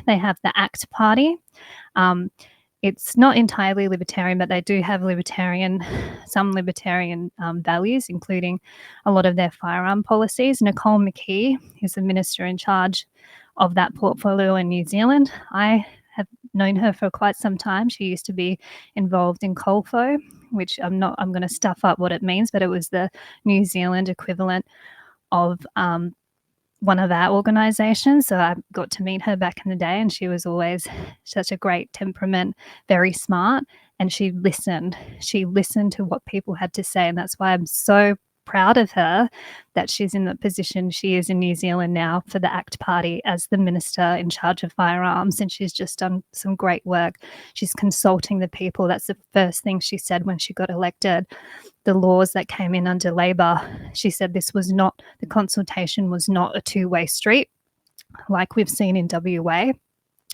they have the ACT Party. It's not entirely libertarian, but they do have some libertarian values, including a lot of their firearm policies. Nicole McKee is the minister in charge of that portfolio in New Zealand. I have known her for quite some time. She used to be involved in COLFO, which I'm going to stuff up what it means, but it was the New Zealand equivalent of one of our organisations. So I got to meet her back in the day, and she was always such a great temperament, very smart, and she listened. She listened to what people had to say, and that's why I'm so proud of her that she's in the position she is in New Zealand now for the ACT Party as the minister in charge of firearms, and she's just done some great work. She's consulting the people. That's the first thing she said when she got elected. The laws that came in under Labor, she said the consultation was not a two-way street like we've seen in WA.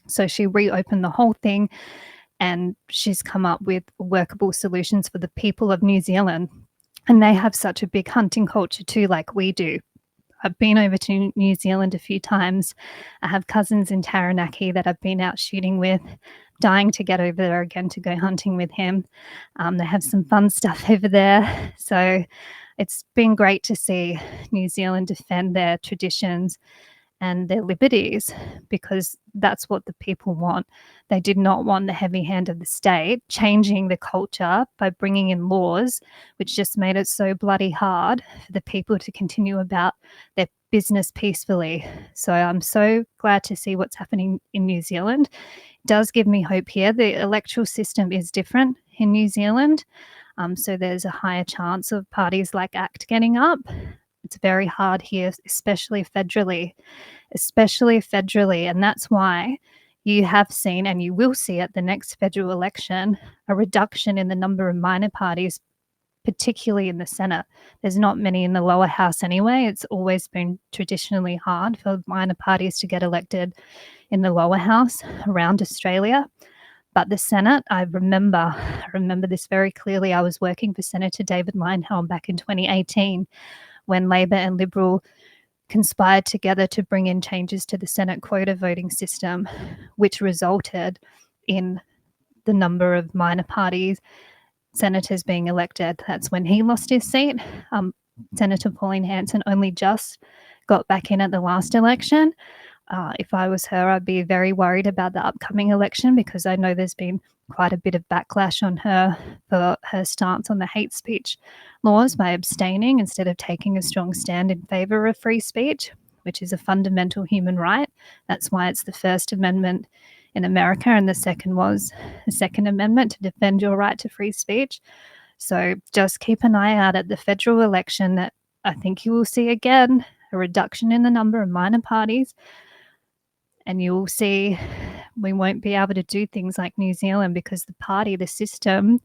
So she reopened the whole thing, and she's come up with workable solutions for the people of New Zealand. And they have such a big hunting culture too, like we do. I've been over to New Zealand a few times. I have cousins in Taranaki that I've been out shooting with, dying to get over there again to go hunting with him. They have some fun stuff over there. So it's been great to see New Zealand defend their traditions and their liberties, because that's what the people want. They did not want the heavy hand of the state changing the culture by bringing in laws which just made it so bloody hard for the people to continue about their business peacefully. So I'm so glad to see what's happening in New Zealand. It does give me hope here. The electoral system is different in New Zealand. So there's a higher chance of parties like ACT getting up. It's very hard here, especially federally. And that's why you have seen, and you will see at the next federal election, a reduction in the number of minor parties, particularly in the Senate. There's not many in the lower house anyway. It's always been traditionally hard for minor parties to get elected in the lower house around Australia. But the Senate, I remember this very clearly. I was working for Senator David Leyonhjelm back in 2018 when Labor and Liberal conspired together to bring in changes to the Senate quota voting system, which resulted in the number of minor parties senators being elected. That's when he lost his seat. Senator Pauline Hanson only just got back in at the last election. If I was her, I'd be very worried about the upcoming election, because I know there's been quite a bit of backlash on her for her stance on the hate speech laws by abstaining instead of taking a strong stand in favour of free speech, which is a fundamental human right. That's why it's the First Amendment in America, and the second was the Second Amendment to defend your right to free speech. So just keep an eye out at the federal election. That I think you will see again a reduction in the number of minor parties, and you'll see we won't be able to do things like New Zealand, because the system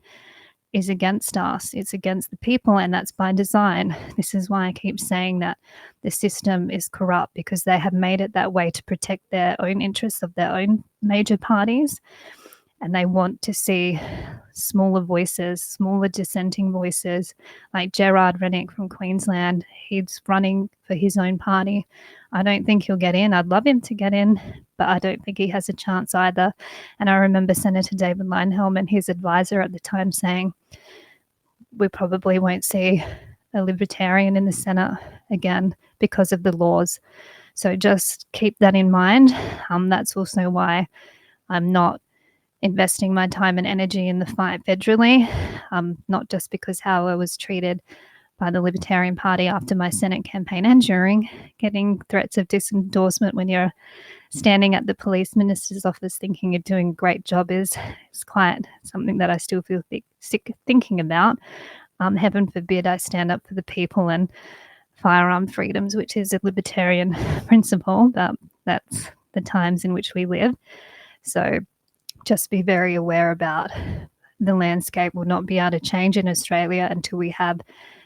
is against us. It's against the people, and that's by design. This is why I keep saying that the system is corrupt, because they have made it that way to protect their own interests of their own major parties. And they want to see smaller voices, smaller dissenting voices, like Gerard Rennick from Queensland. He's running for his own party. I don't think he'll get in. I'd love him to get in, but I don't think he has a chance either. And I remember Senator David Leyonhjelm and his advisor at the time saying, we probably won't see a libertarian in the Senate again because of the laws. So just keep that in mind. That's also why I'm not investing my time and energy in the fight federally, not just because how I was treated by the Libertarian Party after my Senate campaign and during, getting threats of disendorsement when you're standing at the police minister's office thinking you're doing a great job is quite something that I still feel sick thinking about. Heaven forbid I stand up for the people and firearm freedoms, which is a libertarian principle, but that's the times in which we live. So just be very aware about the landscape will not be able to change in Australia until we have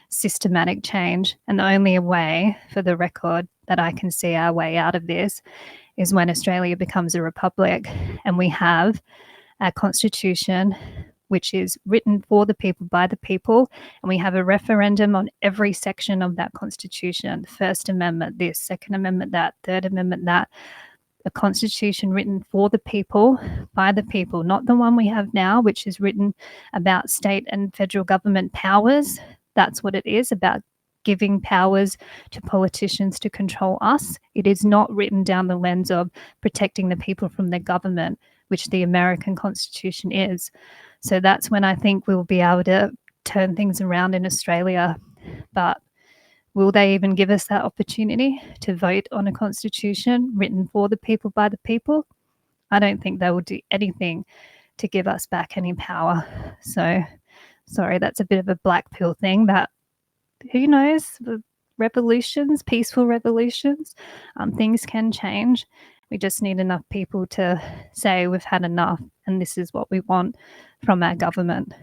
systematic change. And the only way, for the record, that I can see our way out of this is when Australia becomes a republic and we have our constitution, which is written for the people, by the people, and we have a referendum on every section of that constitution. The First Amendment this, Second Amendment that, Third Amendment that. a constitution written for the people, by the people, not the one we have now, which is written about state and federal government powers. That's what it is, about giving powers to politicians to control us. It is not written down the lens of protecting the people from their government, which the American Constitution is. So that's when I think we'll be able to turn things around in Australia. But will they even give us that opportunity to vote on a constitution written for the people, by the people? I don't think they will do anything to give us back any power. So, sorry, that's a bit of a black pill thing, but who knows? Revolutions, peaceful revolutions, things can change. We just need enough people to say we've had enough and this is what we want from our government.